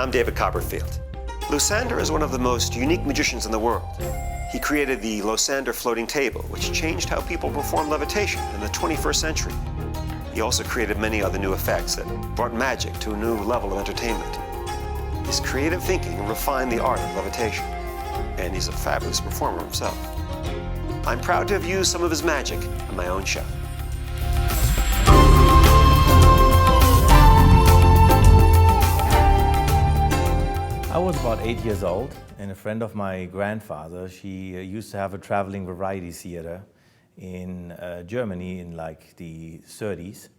I'm David Copperfield. Losander is one of the most unique magicians in the world. He created the Losander floating table, which changed how people perform levitation in the 21st century. He also created many other new effects that brought magic to a new level of entertainment. His creative thinking refined the art of levitation, and he's a fabulous performer himself. I'm proud to have used some of his magic on my own show. I was about 8 years old, and a friend of my grandfather, she used to have a traveling variety theater in Germany in like the 30s.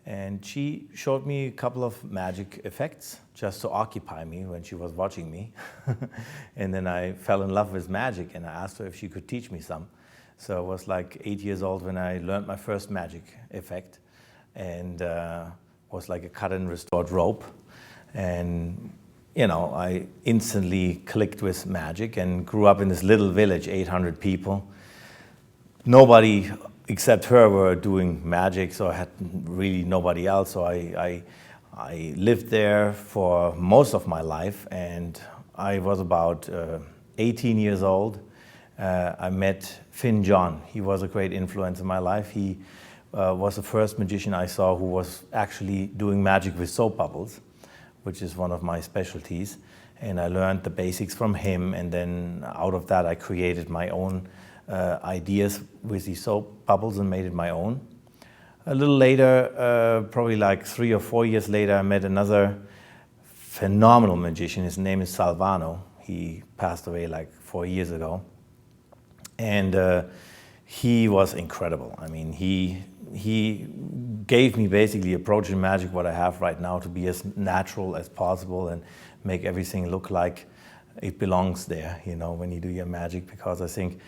And she showed me a couple of magic effects just to occupy me when she was watching me. And then I fell in love with magic, and I asked her if she could teach me some. So I was like 8 years old when I learned my first magic effect, and was like a cut and restored rope. And you know, I instantly clicked with magic and grew up in this little village, 800 people. Nobody except her were doing magic, so I had really nobody else. So I lived there for most of my life, and I was about 18 years old. I met Finn John. He was a great influence in my life. He was the first magician I saw who was actually doing magic with soap bubbles, which is one of my specialties. And I learned the basics from him, and then out of that I created my own ideas with these soap bubbles and made it my own. A little later, probably like 3 or 4 years later, I met another phenomenal magician. His name is Salvano. He passed away like 4 years ago. And he was incredible. I mean, he gave me basically approach in magic what I have right now, to be as natural as possible and make everything look like it belongs there, you know, when you do your magic, because I think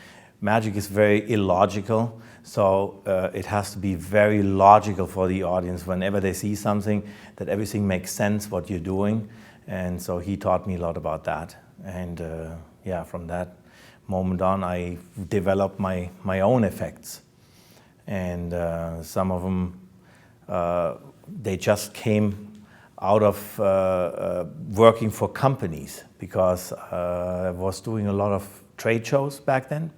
magic is very illogical. So it has to be very logical for the audience whenever they see something, that everything makes sense what you're doing. And so he taught me a lot about that. And yeah, from that moment on, I developed my own effects. And some of them, they just came out of working for companies, because I was doing a lot of trade shows back then.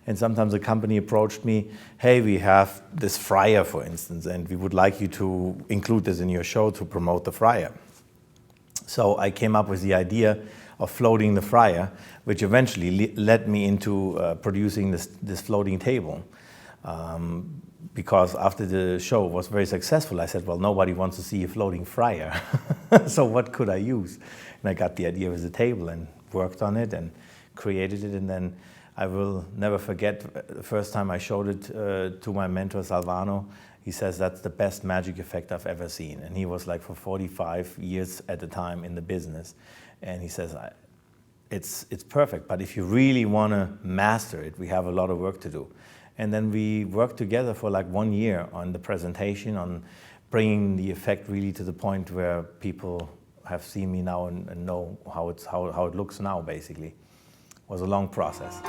And sometimes a company approached me, hey, we have this fryer, for instance, and we would like you to include this in your show to promote the fryer. So I came up with the idea of floating the fryer, which eventually led me into producing this floating table. Because after the show was very successful, I said, well, nobody wants to see a floating fryer. So what could I use? And I got the idea with the table and worked on it and created it. And then I will never forget the first time I showed it to my mentor, Salvano. He says, that's the best magic effect I've ever seen. And he was like for 45 years at the time in the business. And he says, it's perfect, but if you really want to master it, we have a lot of work to do. And then we worked together for like 1 year on the presentation, on bringing the effect really to the point where people have seen me now and know how it looks now, basically. It was a long process.